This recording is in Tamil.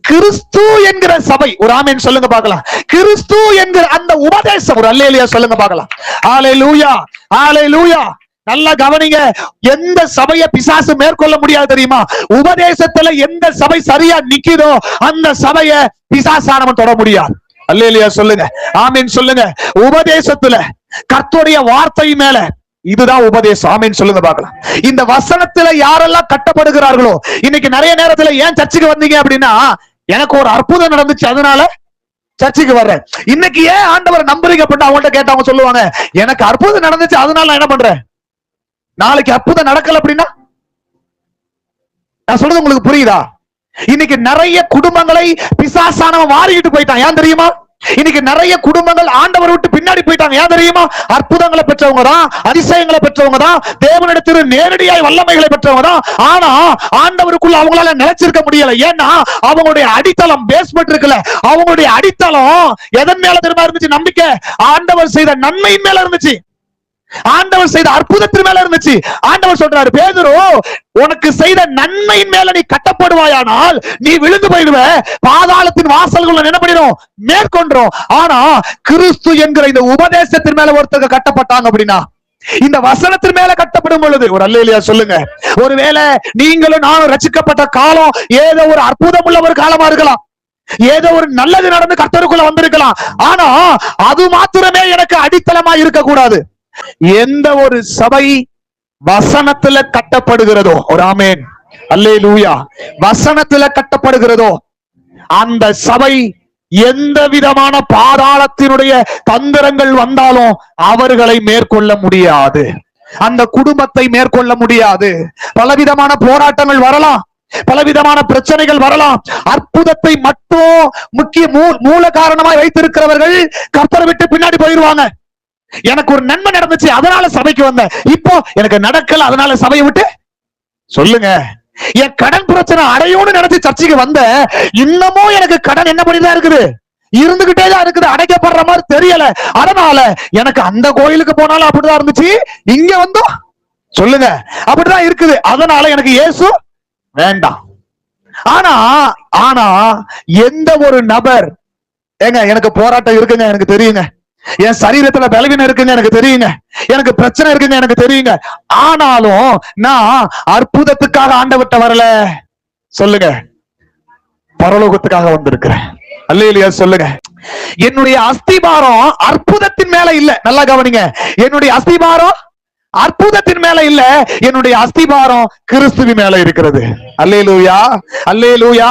கிறிஸ்து என்கிற சபை, ஒரு ஆமென் சொல்லுங்க பார்க்கலாம். கிறிஸ்து என்கிற அந்த உபதேசம், ஒரு அல்லேலூயா சொல்லுங்க பார்க்கலாம். ஹalleluya, ஹalleluya. நல்லா கவனிங்க. எந்த சபையை பிசாசு மேற்கொள்ள முடியாது தெரியுமா? உபதேசத்துல எந்த சபை சரியா நிக்குதோ அந்த சபையை பிசாசானவன் தொட முடியாது. அல்லேலூயா சொல்லுங்க, ஆமென் சொல்லுங்க. உபதேசத்துல கர்த்தருடைய வார்த்தை மேல, இதுதான் உபதேசம். ஆமென் சொல்லுங்க பார்க்கலாம். இந்த வசனத்துல யாரெல்லாம் கட்டப்படுகிறார்களோ, இன்னைக்கு நிறைய நேரத்துல ஏன் சர்ச்சுக்கு வந்தீங்க அப்படின்னா, எனக்கு ஒரு அற்புதம் நடந்துச்சு அதனால சர்ச்சுக்கு வர்றேன். இன்னைக்கு ஏன் ஆண்டவரை நம்புறீங்க அப்படின்னா அவங்கள்ட்ட கேட்டவங்க சொல்லுவாங்க, எனக்கு அற்புதம் நடந்துச்சு அதனால நான் என்ன பண்றேன். நாளைக்கு அற்புதம் நடக்கல அப்படின்னா, நான் சொல்றது உங்களுக்கு புரியுதா? இன்னைக்கு நிறைய குடும்பங்களை பிசாசானவன் மாறிக்கிட்டு போயிட்டான். ஏன் தெரியுமா? இன்னைக்கு நிறைய குடும்பங்கள் ஆண்டவரை விட்டு பின்னாடி போயிட்டாங்க. ஏன் தெரியுமா? அற்புதங்களை பெற்றவங்க தான், அதிசயங்களை பெற்றவங்க தான், தேவனிடத்தில் நேரடியாய் வல்லமைகளை பெற்றவங்க தான். ஆனா ஆண்டவருக்குள்ள அவங்களால நிலைச்சிருக்க முடியல. ஏன்னா அவங்களுடைய அடித்தளம், பேஸ்மெண்ட் இருக்குல்ல, அவங்களுடைய அடித்தளம் எதன் மேல திரும்ப இருந்துச்சு? நம்பிக்கை, ஆண்டவர் செய்த நன்மையின் மேல இருந்துச்சு, ஆண்டவர் செய்த அற்புதத்தின் மேல இருந்துச்சு. ஆண்டவர் சொல்றாரு, பேதுரு உனக்கு செய்த நன்மையின் மேல நீ கட்டப்படுவாயானால் நீ விழுந்து போயிடுவ, பாதாளத்தின் வாசல்கள் என்ன பண்ணிடும்? மேற்கொண்டோம். ஆனா கிறிஸ்து என்கிற இந்த உபதேசத்தின் மேல ஒருத்தர் கட்டப்பட்டாங்க அப்படின்னா, இந்த வசனத்தின் மேல கட்டப்படும் பொழுது, ஒரு அல்லேலூயா சொல்லுங்க. ஒருவேளை நீங்களும் நானும் ரட்சிக்கப்பட்ட காலம் ஏதோ ஒரு அற்புதம் உள்ள ஒரு காலமா இருக்கலாம், ஏதோ ஒரு நல்லது நடந்து கர்த்தருக்குள்ள வந்திருக்கலாம். ஆனா அது மாத்திரமே எனக்கு அடித்தளமா இருக்க கூடாது. எந்த ஒரு சபை வசனத்துல கட்டப்படுகிறதோ, ஒரு ஆமென் அல்லேலூயா, வசனத்துல கட்டப்படுகிறதோ அந்த சபை எந்த விதமான பாதாளத்தினுடைய தந்திரங்கள் வந்தாலும் அவர்களை மேற்கொள்ள முடியாது, அந்த குடும்பத்தை மேற்கொள்ள முடியாது. பலவிதமான போராட்டங்கள் வரலாம், பலவிதமான பிரச்சனைகள் வரலாம். அற்புதத்தை மட்டும் முக்கிய மூல காரணமாய் வைத்திருக்கிறவர்கள் கர்த்தரை விட்டு பின்னாடி போயிடுவாங்க. எனக்கு ஒரு நன்மை நடந்துச்சு அதனால சபைக்கு வந்தேன், இப்போ எனக்கு நடக்கல அதனால சபையை விட்டு, சொல்லுங்க. என் கடன் பிரச்சனை அடையும்னு நினைச்சு சர்ச்சைக்கு வந்த, இன்னமும் எனக்கு கடன் என்ன பண்ணிதான் இருக்குது, இருந்துகிட்டே தான் இருக்குது, அடைக்கப்படுற மாதிரி தெரியல. அதனால எனக்கு அந்த கோயிலுக்கு போனாலும் அப்படிதான் இருந்துச்சு, இங்க வந்தோம் சொல்லுங்க அப்படிதான் இருக்குது, அதனால எனக்கு இயேசு வேண்டாம். ஆனா ஆனா எந்த ஒரு நபர், ஏங்க எனக்கு போராட்டம் இருக்குங்க எனக்கு தெரியுங்க, என் சரீரத்துல பலவீனம் இருக்குங்க எனக்கு தெரியுங்க, எனக்கு பிரச்சனை இருக்குங்க எனக்கு தெரியுங்க, ஆனாலும் நான் அற்புதத்துக்காக ஆண்டவர்ட்ட வரல, சொல்லுங்க, பரலோகத்துக்காக வந்திருக்கிறேன். அல்லேலூயா சொல்லுங்க. என்னுடைய அஸ்திபாரம் அற்புதத்தின் மேல இல்ல, நல்லா கவனிங்க. என்னுடைய அஸ்திபாரம் அற்புதத்தின் மேல இல்ல, என்னுடைய அஸ்திபாரம் கிறிஸ்துவின் மேல இருக்கிறது. அல்லேலூயா, அல்லேலூயா.